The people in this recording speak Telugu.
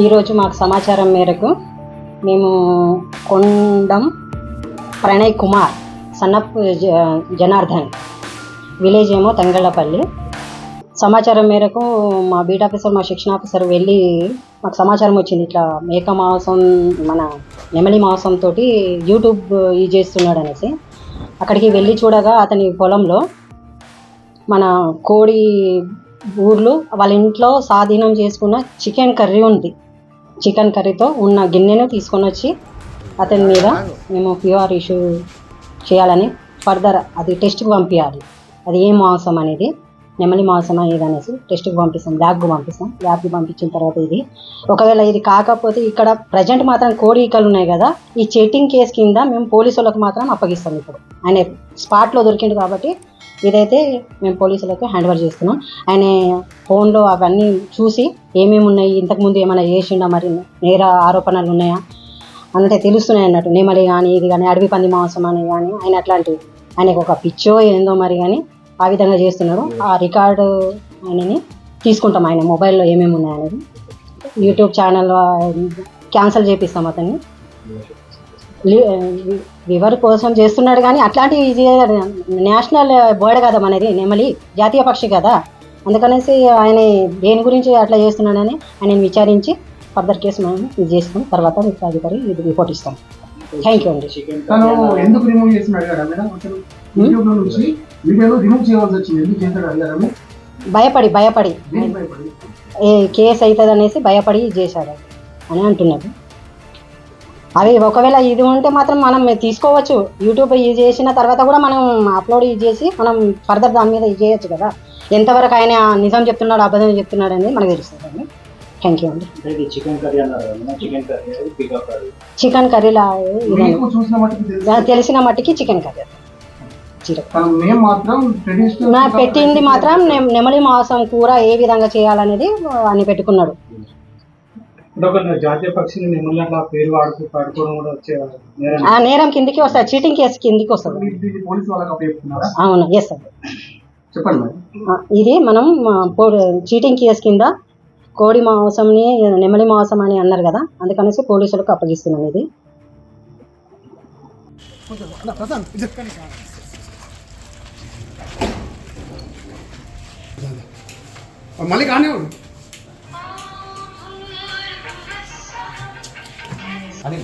ఈరోజు మాకు సమాచారం మేరకు మేము కొండం ప్రణయ్ కుమార్ సన్నప్ జనార్దన్ విలేజ్ ఏమో తంగళ్ళపల్లి. సమాచారం మేరకు మా బీట్ ఆఫీసర్, మా శిక్షణ ఆఫీసర్ వెళ్ళి మాకు సమాచారం వచ్చింది, ఇట్లా మేక మాంసం మన నెమలి మాంసంతో యూట్యూబ్ చేస్తున్నాడు అనేసి. అక్కడికి వెళ్ళి చూడగా అతని పొలంలో మన కోడి ఊర్లు వాళ్ళ ఇంట్లో స్వాధీనం చేసుకున్న చికెన్ కర్రీ ఉంది. చికెన్ కర్రీతో ఉన్న గిన్నెను తీసుకొని వచ్చి అతని మీద మేము ప్యూఆర్ ఇష్యూ చేయాలని, ఫర్దర్ అది టెస్ట్కి పంపించాలి, అది ఏ మాంసం అనేది, నెమలి మాంసం అనేది అనేసి టెస్ట్కి పంపిస్తాం, ల్యాబ్కి పంపించిన తర్వాత ఇది ఒకవేళ ఇది కాకపోతే ఇక్కడ ప్రజెంట్ మాత్రం కోడి ఈకలు ఉన్నాయి కదా, ఈ చీటింగ్ కేసు కింద మేము పోలీసులకు మాత్రం అప్పగిస్తాం. ఇప్పుడు ఆయన స్పాట్లో దొరికిండు కాబట్టి ఇదైతే మేము పోలీసులకు హ్యాండ్ ఓవర్ చేస్తున్నాం. ఆయన ఫోన్లో అవన్నీ చూసి ఏమేమి ఉన్నాయి, ఇంతకుముందు ఏమైనా చేసిండా, మరి నేర ఆరోపణలు ఉన్నాయా అంటే తెలుస్తున్నాయి అన్నట్టు. నెమలి కానీ ఇది కానీ అడవి పంది మాంసం అని కానీ ఆయన అట్లాంటివి, ఆయనకు ఒక పిచ్చో ఏందో మరి కానీ ఆ విధంగా చేస్తున్నారు. ఆ రికార్డు ఆయనని తీసుకుంటాం, ఆయన మొబైల్లో ఏమేమి ఉన్నాయనేది. యూట్యూబ్ ఛానల్ క్యాన్సిల్ చేపిస్తాం అతన్ని. వివర్ కోసం చేస్తున్నాడు కానీ అట్లాంటివి నేషనల్ బర్డ్ కదా మనది, నెమలి జాతీయ పక్షి కదా, అందుకనేసి ఆయన దేని గురించి అట్లా చేస్తున్నాడని ఆయన విచారించి ఫర్దర్ కేసు మనం ఇది చేస్తాం. తర్వాత మీకు అధికారి ఇది రిపోర్ట్ ఇస్తాం. థ్యాంక్ యూ అండి. భయపడి కేసు అవుతుంది అనేసి భయపడి చేశాడు అని అంటున్నాడు. అవి ఒకవేళ ఇది ఉంటే మాత్రం మనం తీసుకోవచ్చు, యూట్యూబ్ ఇది చేసిన తర్వాత కూడా మనం అప్లోడ్ చేసి మనం ఫర్దర్ దాని మీద ఇది చేయొచ్చు కదా. ఎంతవరకు ఆయన నిజం చెప్తున్నాడు అబద్ధం చెప్తున్నాడు అనేది మనకు తెలుస్తుంది. థ్యాంక్ యూ అండి. చికెన్ కర్రీలా తెలిసిన మట్టికి చికెన్ కర్రీ పెట్టింది మాత్రం నెమలి మాంసం కూర ఏ విధంగా చేయాలనేది అని పెట్టుకున్నాడు. జాతీయ పక్షిని నేరం కిందికి వస్తుంది, చీటింగ్ కేసు కిందికి వస్తుంది. అవును, ఎస్ సార్. చెప్పండి. ఇది మనం చీటింగ్ కేసు కింద కోడి మాంసంని నెమలి మాంసం అని అన్నారు కదా, అందుకనేసి పోలీసులకు అప్పగిస్తున్నాం. ఇది మళ్ళీ కానీ అని